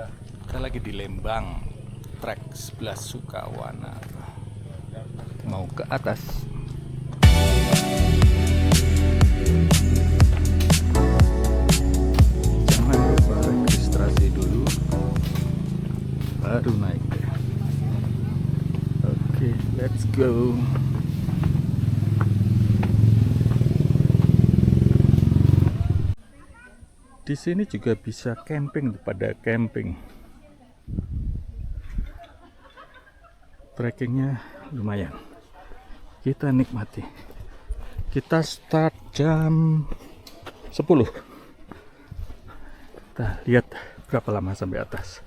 Kita lagi di Lembang, trek 11 Sukawana. Mau ke atas. Jangan lupa registrasi dulu, baru naik. Oke, let's go. Di sini juga bisa camping, pada camping. Trekkingnya lumayan. Kita nikmati. Kita start jam 10. Kita lihat berapa lama sampai atas.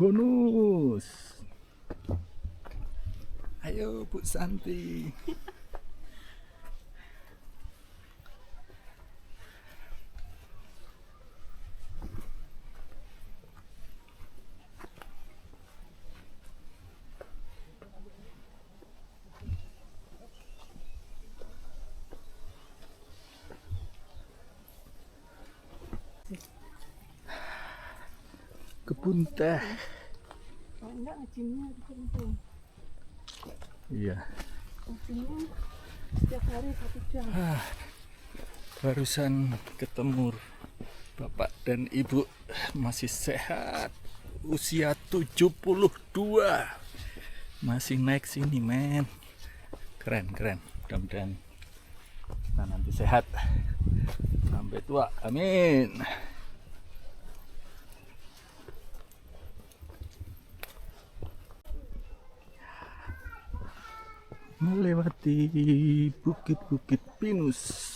Bonus. Ayo Bu Santi. Kebun teh. Enggak, ngajinnya di Kerinting. Iya. Ngajinnya setiap hari 1 jam. Barusan ketemu Bapak dan Ibu masih sehat. Usia 72. Masih naik sini, men. Keren. Mudah-mudahan kita nanti sehat sampai tua. Amin. Melewati bukit-bukit pinus.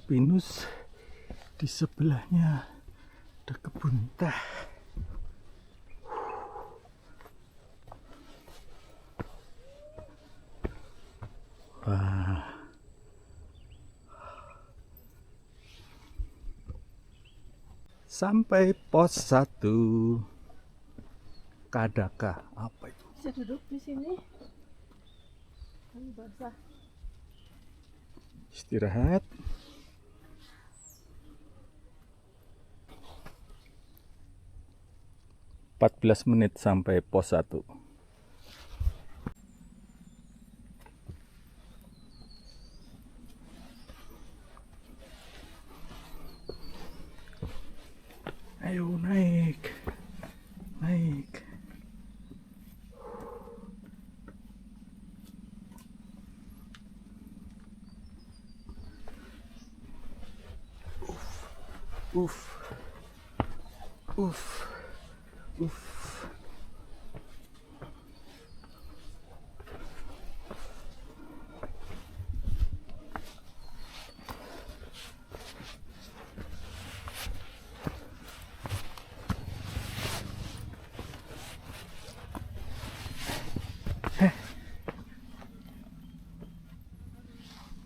Pinus di sebelahnya ada kebun teh. Wah. Sampai pos 1 Kadaka. Apa itu? Bisa duduk di sini. Kan basah. Istirahat. Empat 14 menit sampai pos 1. Ayo naik. Uff.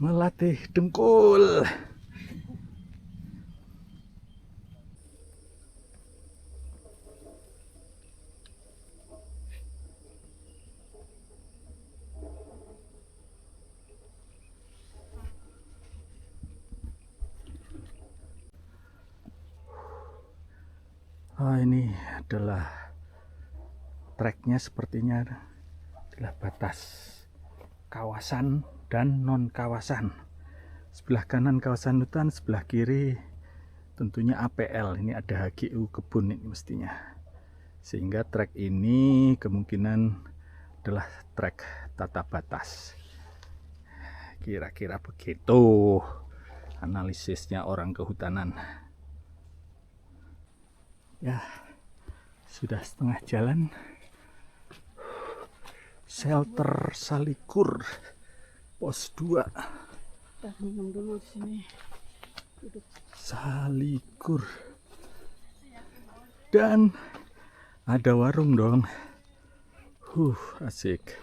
Melatih dengkul. Oh, ini adalah treknya, sepertinya adalah batas kawasan dan non kawasan. Sebelah kanan kawasan hutan, sebelah kiri tentunya APL. Ini ada HGU kebun ini mestinya. Sehingga trek ini kemungkinan adalah trek tata batas. Kira-kira begitu analisisnya orang kehutanan. Ya, sudah setengah jalan. Shelter Salikur pos 2. Kita minum dulu di sini. Duduk. Salikur. Dan ada warung dong. Asik.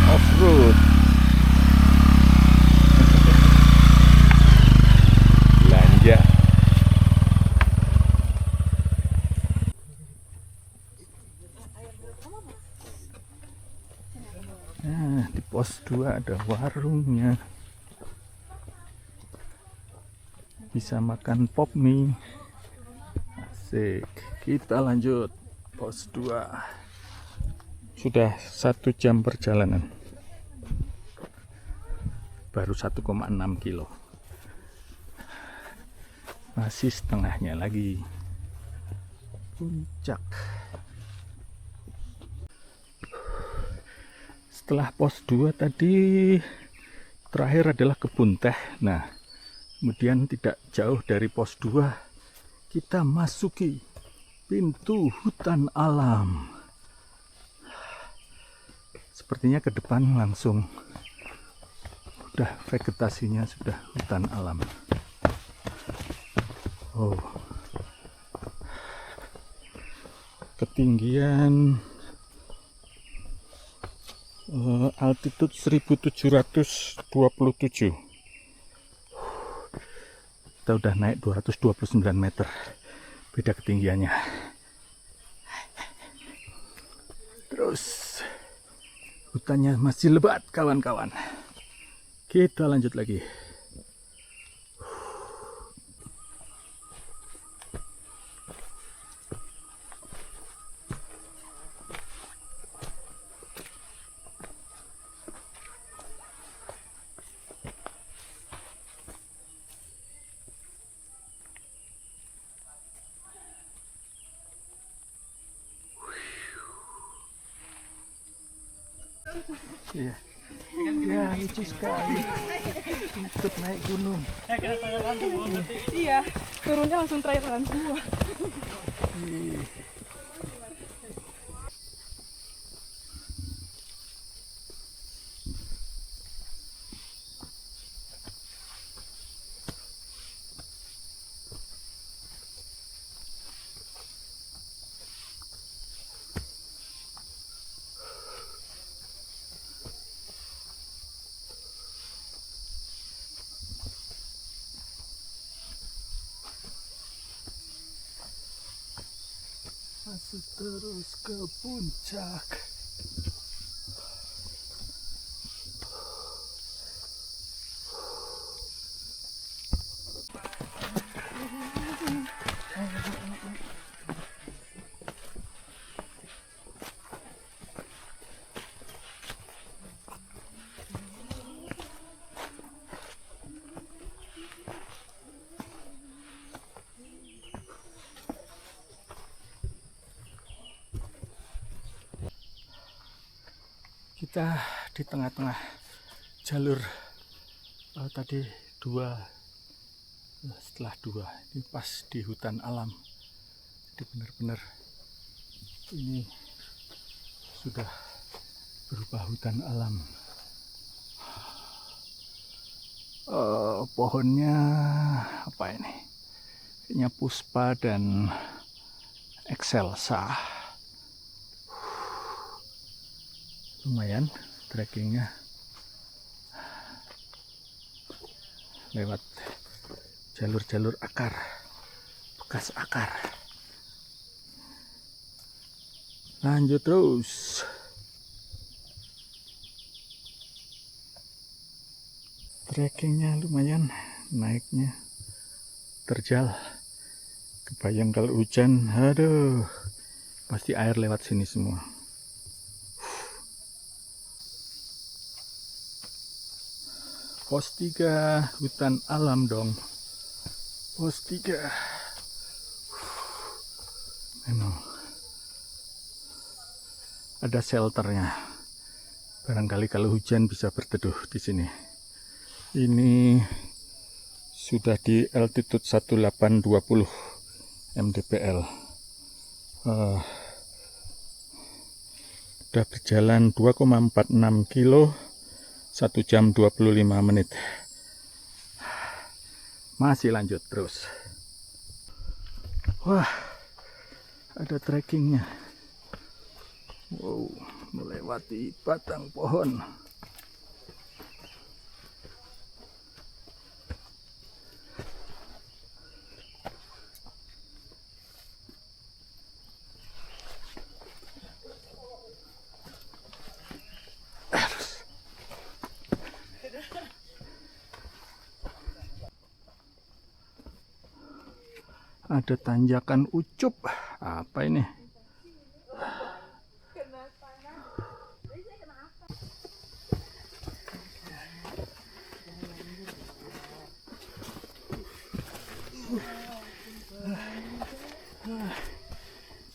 Off-road. Belanja. Nah, di pos 2 ada warungnya. Bisa makan pop mie. Asik. Kita lanjut pos 2. Sudah 1 jam perjalanan. Baru 1,6 kilo. Masih setengahnya lagi. Puncak. Setelah pos 2 tadi terakhir adalah kebun teh. Nah, kemudian tidak jauh dari pos 2 kita masuki pintu hutan alam. Sepertinya ke depan langsung udah vegetasinya sudah hutan alam. Oh, ketinggian altitude 1727. Kita udah naik 229 meter. Beda ketinggiannya. Terus hutannya masih lebat, kawan-kawan. Kita lanjut lagi. Iya. Ya, lucu sekali. Ikut naik gunung. Iya, turunnya langsung traileran semua. Masuk terus ke puncak. Kita di tengah-tengah jalur tadi 2, setelah 2 ini pas di hutan alam. Jadi benar-benar ini sudah berupa hutan alam. Pohonnya apa ini? Kayaknya puspa dan excelsa. Lumayan trekkingnya lewat jalur-jalur akar, bekas akar. Lanjut terus. Trekkingnya lumayan, naiknya terjal. Kebayang kalau hujan, aduh, pasti air lewat sini semua. Pos 3, hutan alam dong. Pos 3. Memang ada shelternya. Barangkali kalau hujan bisa berteduh di sini. Ini sudah di altitude 1820 mdpl. Sudah berjalan 2,46 kilo 1 jam 25 menit. Masih lanjut terus. Wah, ada trekkingnya. Wow, melewati batang pohon. Ada tanjakan Ucup. Apa ini?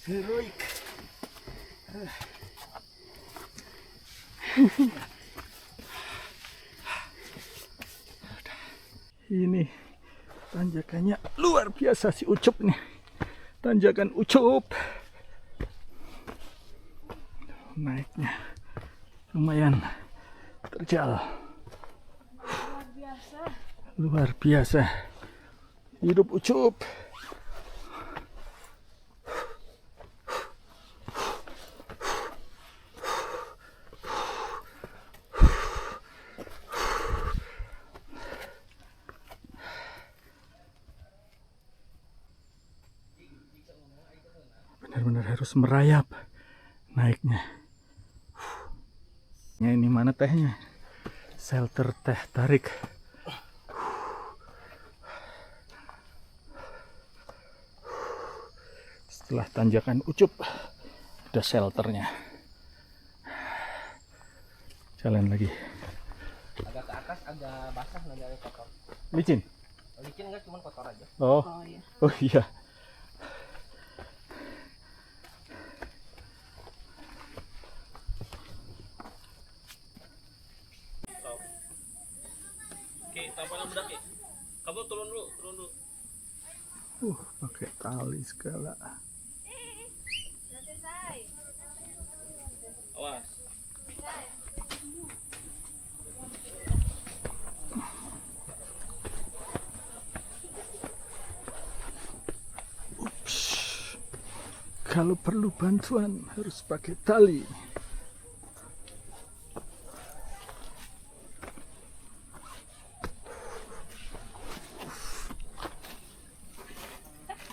Heroik. Ini tanjakannya luar biasa si Ucup nih. Tanjakan Ucup. Naiknya lumayan terjal. Luar biasa. Hidup Ucup. Benar-benar harus merayap naiknya. Ini mana tehnya? Shelter teh tarik. Setelah tanjakan Ucup ada shelternya. Jalan lagi. Agak ke atas, agak basah, nanti agak kotor. Licin? Licin enggak, cuma kotor aja. Oh, iya. oh iya. Oke, tampalan bedak ya. Kamu turun dulu. Pakai tali segala. Awas. Kalau perlu bantuan harus pakai tali.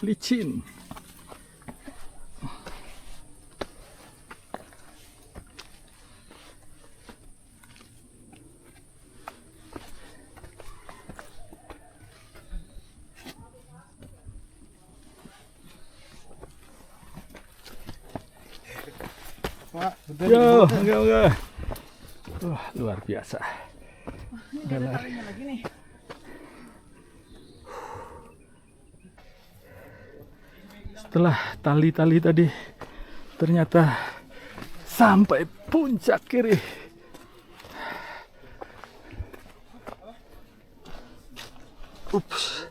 Licin. Yo, enggak. Wah, luar biasa. Udah lari. Lagi nih. Setelah tali-tali tadi, ternyata sampai puncak kiri. Ups.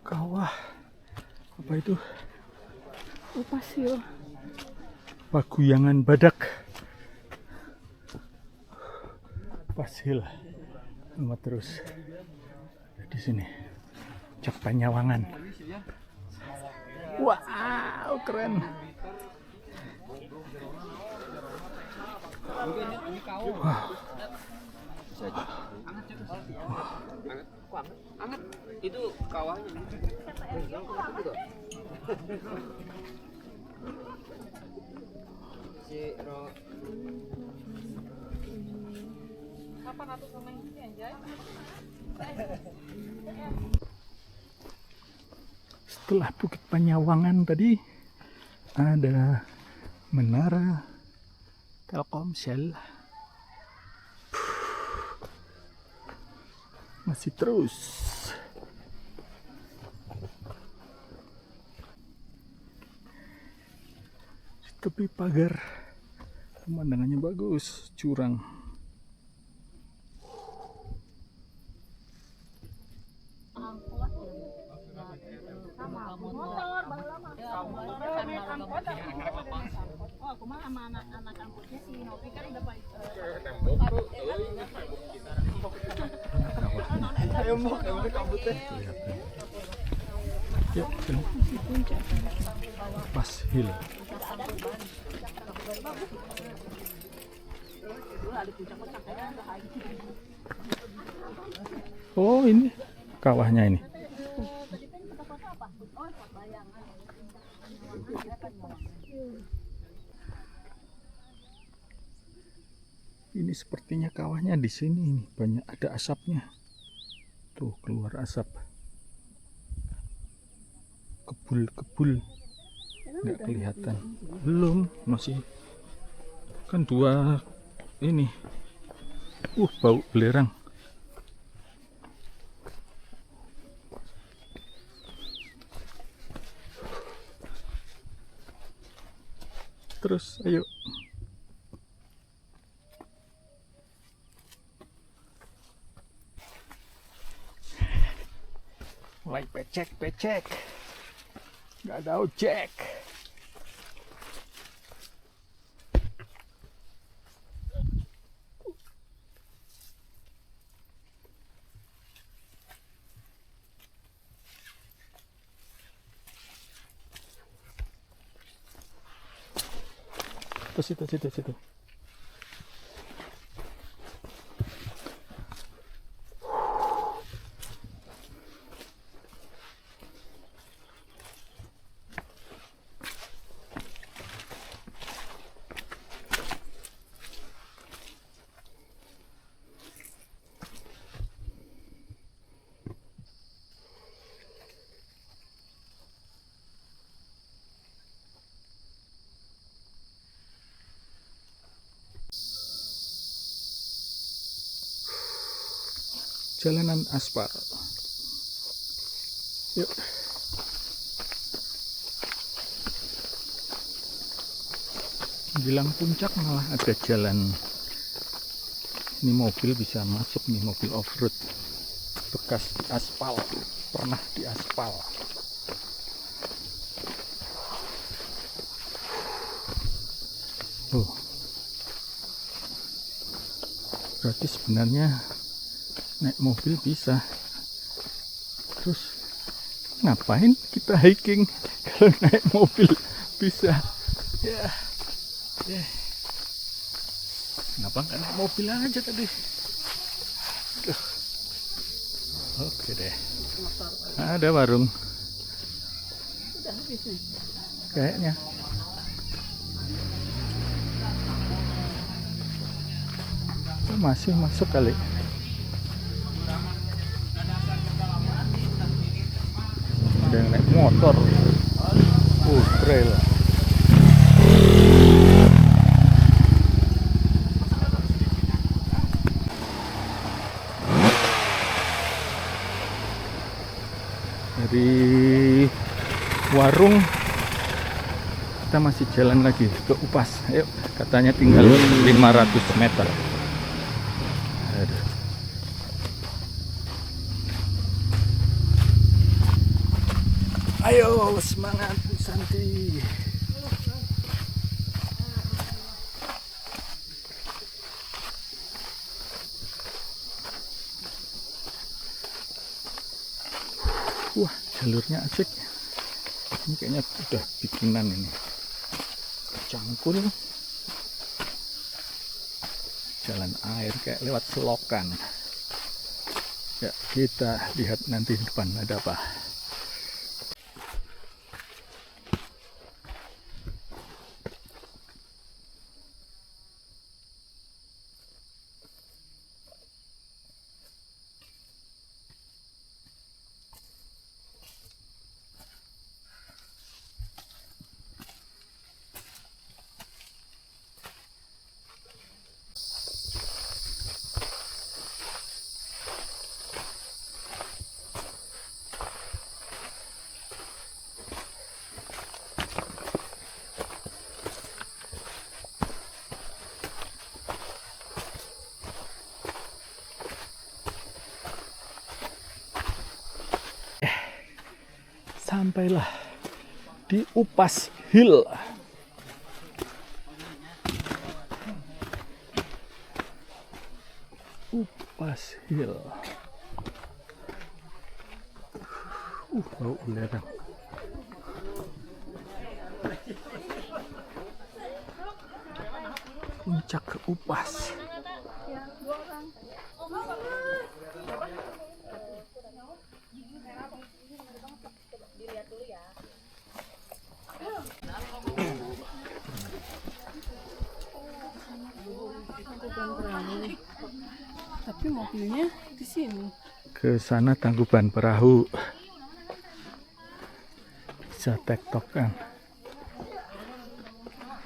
Kawah. Apa itu? Pasir. Paguyangan badak. Pasir. Sama terus di sini. Cak Panyawangan. Wow, keren. Wow. Anget. Itu kawahnya. Setelah Bukit Panyawangan tadi ada menara Telkomsel. Masih terus. Di tepi pagar pemandangannya bagus, curang. Aku mah sama anak-anak angkutnya si Novi kan udah baik. Yuk, sini. Pas hill. Oh, ini kawahnya ini. Ini sepertinya kawahnya di sini ini banyak ada asapnya. Tuh keluar asap. Kebul-kebul. Nggak kelihatan. Belum, masih kan dua ini. Bau belerang. Terus ayo. Mulai pecek, nggak ada ojek. Situ. Jalanan aspal. Yuk. Bilang puncak malah ada jalan. Ini mobil bisa masuk nih, mobil off-road. Bekas aspal, pernah di aspal. Berarti sebenarnya naik mobil bisa. Terus ngapain kita hiking kalau naik mobil bisa? Ya. Kenapa nggak naik mobil aja tadi? Oke deh. Ada warung. Kayaknya. Masih masuk kali. Ada yang naik motor. Trail. Dari warung kita masih jalan lagi ke Upas. Ayo, katanya tinggal 500 meter. Aduh. Ayo semangat Bu Santi. Wah, jalurnya asik. Ini kayaknya udah bikinan ini. Cangkul. Jalan air kayak lewat selokan. Ya, kita lihat nanti di depan ada apa. sampailah di Upas Hill. Upas Hill. Bau belerang. Puncak Upas. Tapi mobilnya di sini. Ke sana Tangkuban Perahu. Bisa tektokan.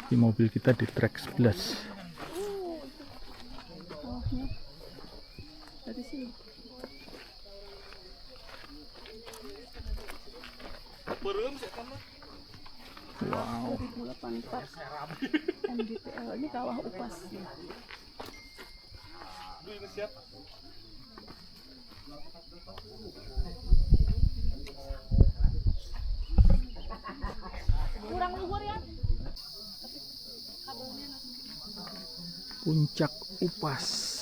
Di mobil kita di trek 11. Bawahnya dari sini. Wow. 2084 MDPL ini kawah Upas. Kurang luhur ya. Puncak Upas.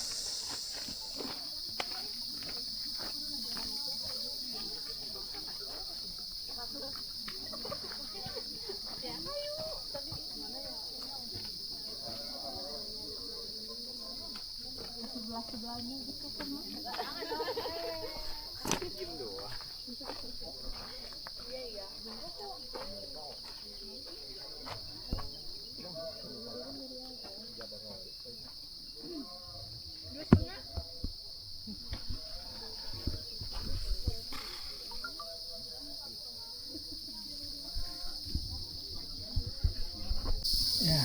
Ya,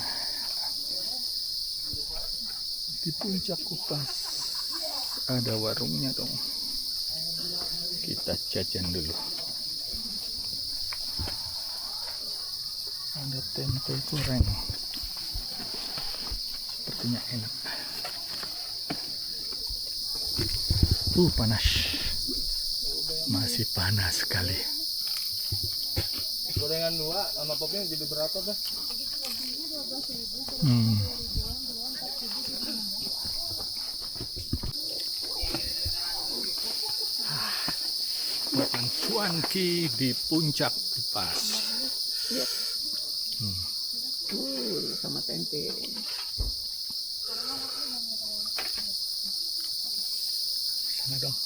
di puncak Upas ada warungnya dong. Kita jajan dulu. Ada tempe goreng. Sepertinya enak. Panas. Masih panas sekali. Gorengan 2 sama popnya jadi berapa, Bah? Makan cuanki di puncak Upas. Lihat. Sama tempe. Sana dong.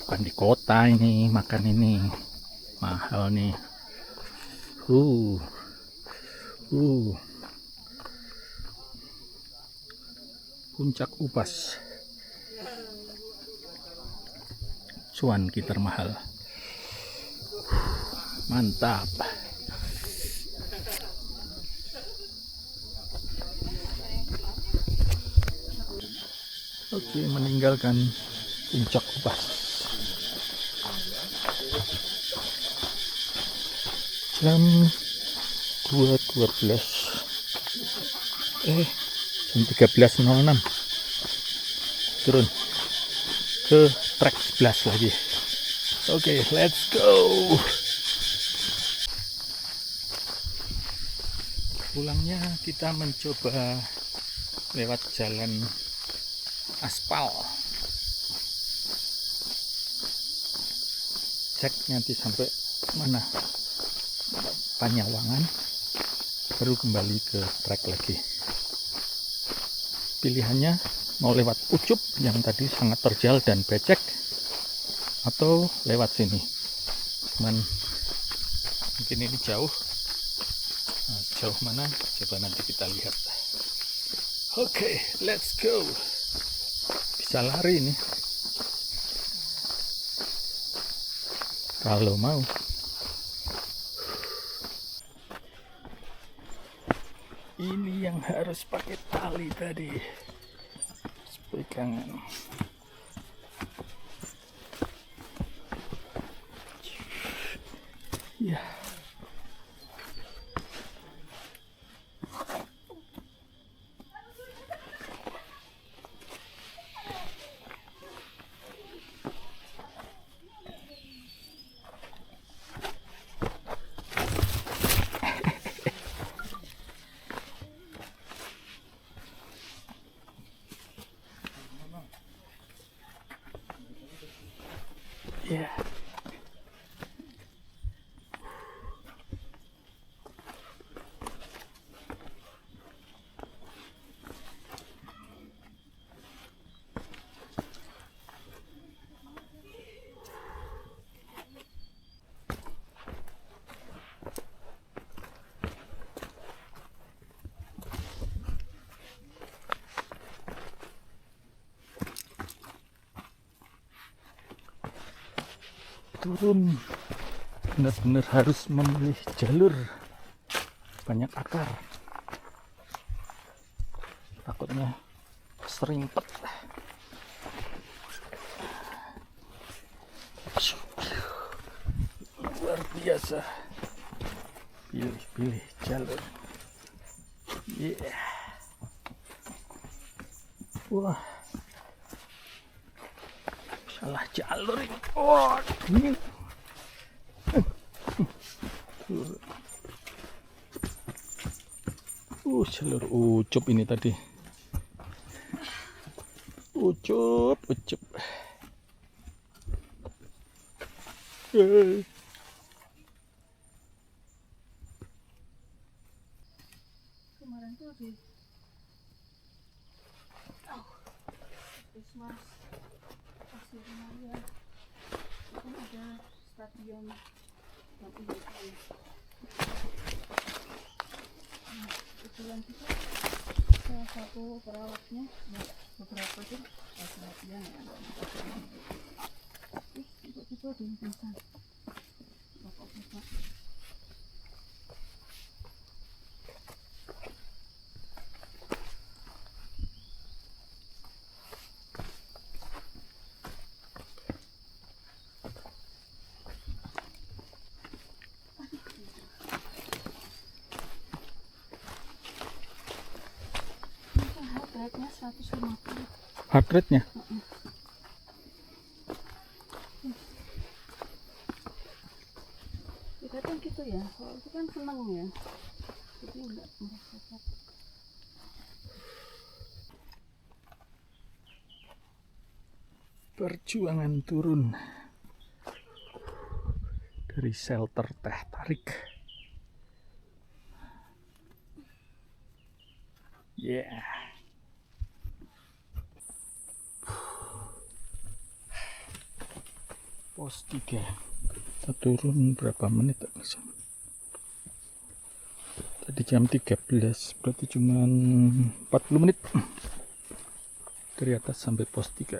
Bukan di kota ini makan ini, mahal nih. Puncak Upas, cuanki termahal. Mantap. Oke, meninggalkan puncak Upas. Jam 2.12. Jam 13.06. Turun ke trek 11 lagi. Oke, let's go. Pulangnya kita mencoba lewat jalan aspal. Cek nanti sampai mana, Panyawangan, baru kembali ke trek lagi. Pilihannya mau lewat Ucup yang tadi sangat terjal dan becek, atau lewat sini. Cuman mungkin ini jauh. Nah, jauh mana? Coba nanti kita lihat. Oke, let's go. Bisa lari nih kalau mau. Ini yang harus pakai tali tadi, pegangan. Ya. turun benar-benar harus memilih jalur banyak akar, takutnya serimpet. Luar biasa, pilih-pilih jalur. Wah, salah jalur ini. Wah, ini jalur ucup ini tadi. Ucup. Kemarin tuh di Puskesmas Pasir Raya kan ada stadion yang itu. Nah, kebetulan kita salah satu perawatnya, ya, beberapa tuh laki-lakinya ya. Tiba-tiba ada yang pingsan. Bapak-bapak. Beratnya 150. Heart rate-nya Ya kadang gitu ya, kalau itu kan senang ya, jadi enggak merasakan. perjuangan turun dari shelter teh tarik. Pos 3. Kita turun berapa menit? Tadi jam 13, berarti cuma 40 menit dari atas sampai pos 3.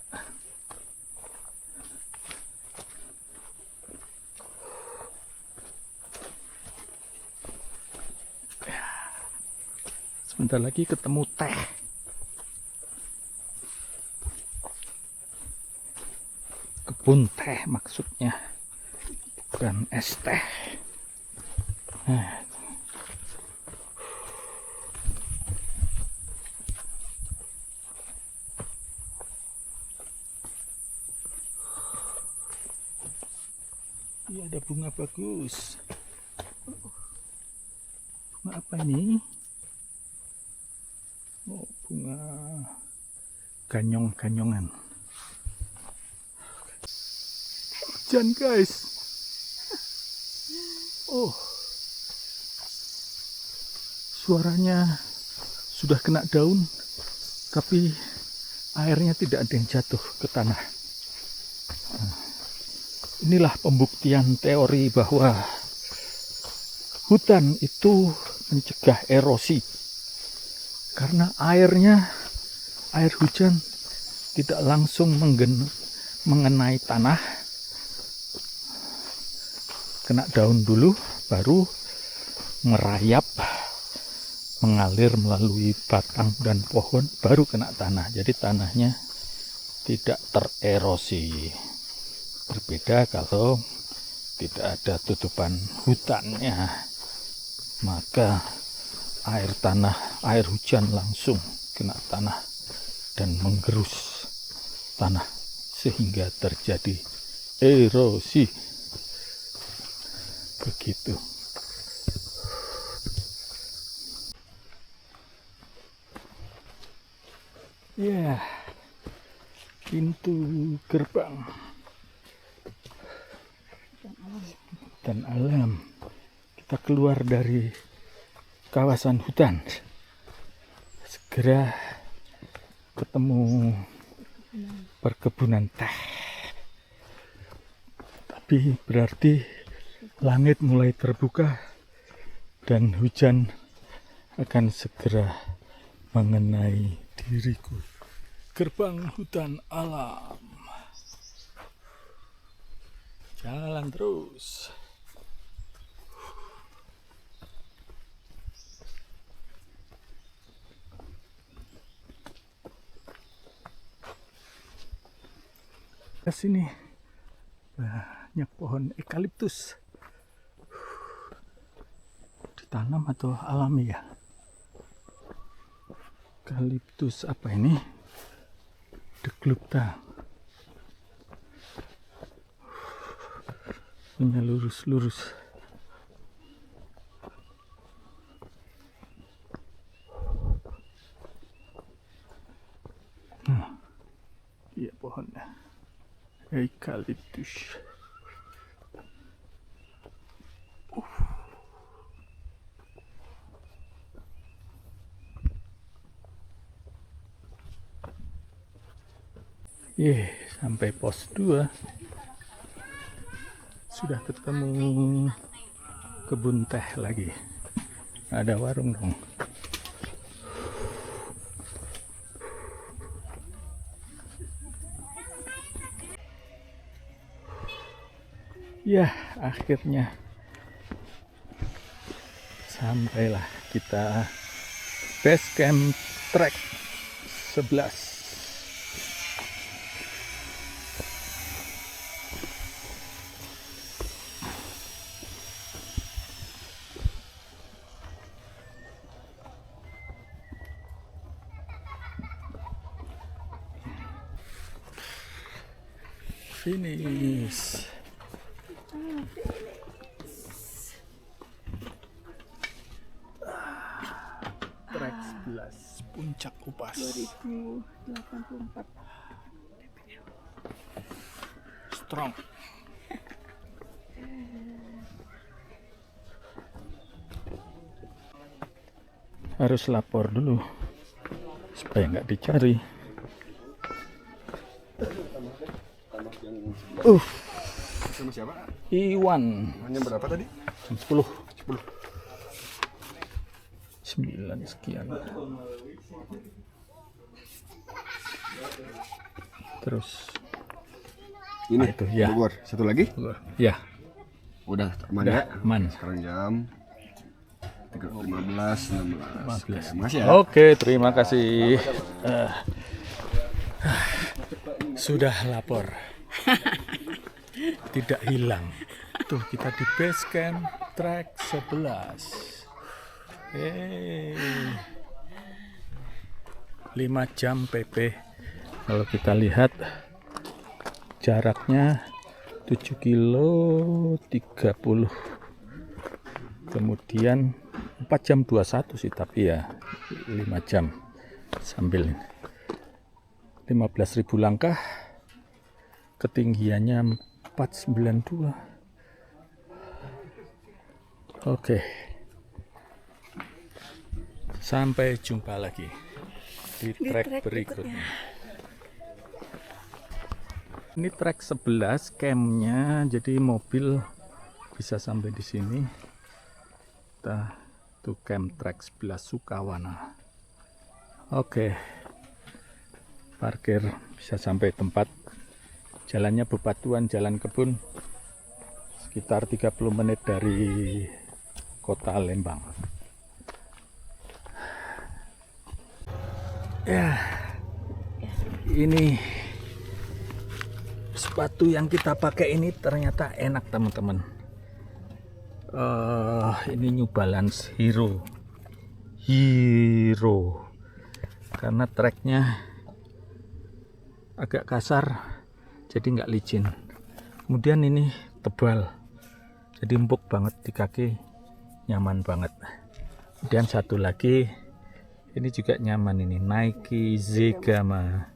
Sebentar lagi ketemu teh. Kebun teh maksudnya, bukan es teh. Iya, ada bunga bagus. Bunga apa ini? Oh, bunga ganyong-ganyongan. Hujan guys. Oh, suaranya sudah kena daun, tapi airnya tidak ada yang jatuh ke tanah. Inilah pembuktian teori bahwa hutan itu mencegah erosi, karena air hujan tidak langsung mengenai tanah, kena daun dulu, baru merayap, mengalir melalui batang dan pohon, baru kena tanah. Jadi tanahnya tidak tererosi. Berbeda kalau tidak ada tutupan hutannya, maka air hujan langsung kena tanah dan menggerus tanah sehingga terjadi erosi. Begitu. Ya, pintu gerbang dan alam. Kita keluar dari kawasan hutan, segera ketemu perkebunan teh. Tapi berarti langit mulai terbuka dan hujan akan segera mengenai diriku. Gerbang hutan alam. Jalan terus. Ke sini banyak pohon eukaliptus. Ditanam atau alami ya? Eukaliptus apa ini? Deglupta. Punya lurus-lurus. Iya pohonnya. Eukaliptus. Sampai pos 2 sudah ketemu kebun teh lagi. Ada warung dong. Ya, akhirnya sampailah kita base camp trek 11. Finish. Trek 11 Puncak Upas 2084. strong. Harus lapor dulu supaya nggak dicari. Sama siapa? Iwan. Hanya berapa tadi? 10. 10. 9 sekian. Terus Ini itu ya. Bogor. Satu lagi? Ya, Udah aman udah ya? aman. Sekarang jam 15, 16. Mas ya? Oke, terima kasih. Sudah lapor. Tidak hilang. Tuh kita di base camp trek 11. 5 jam PP. Kalau kita lihat jaraknya 7 kilo 30. Kemudian 4 jam 21 sih, tapi ya 5 jam sambil 15.000 langkah, ketinggiannya 492. Oke, sampai jumpa lagi di trek berikutnya. Ini trek 11 campnya, jadi mobil bisa sampai di sini. Kita tuh camp trek 11 Sukawana. Oke, parkir bisa sampai tempat. Jalannya bebatuan, jalan kebun, sekitar 30 menit dari kota Lembang. Ya, ini sepatu yang kita pakai ini ternyata enak teman-teman. Ini New Balance Hero, karena treknya agak kasar, jadi nggak licin. Kemudian ini tebal, jadi empuk banget di kaki, nyaman banget. Kemudian satu lagi, ini juga nyaman, ini Nike Zegama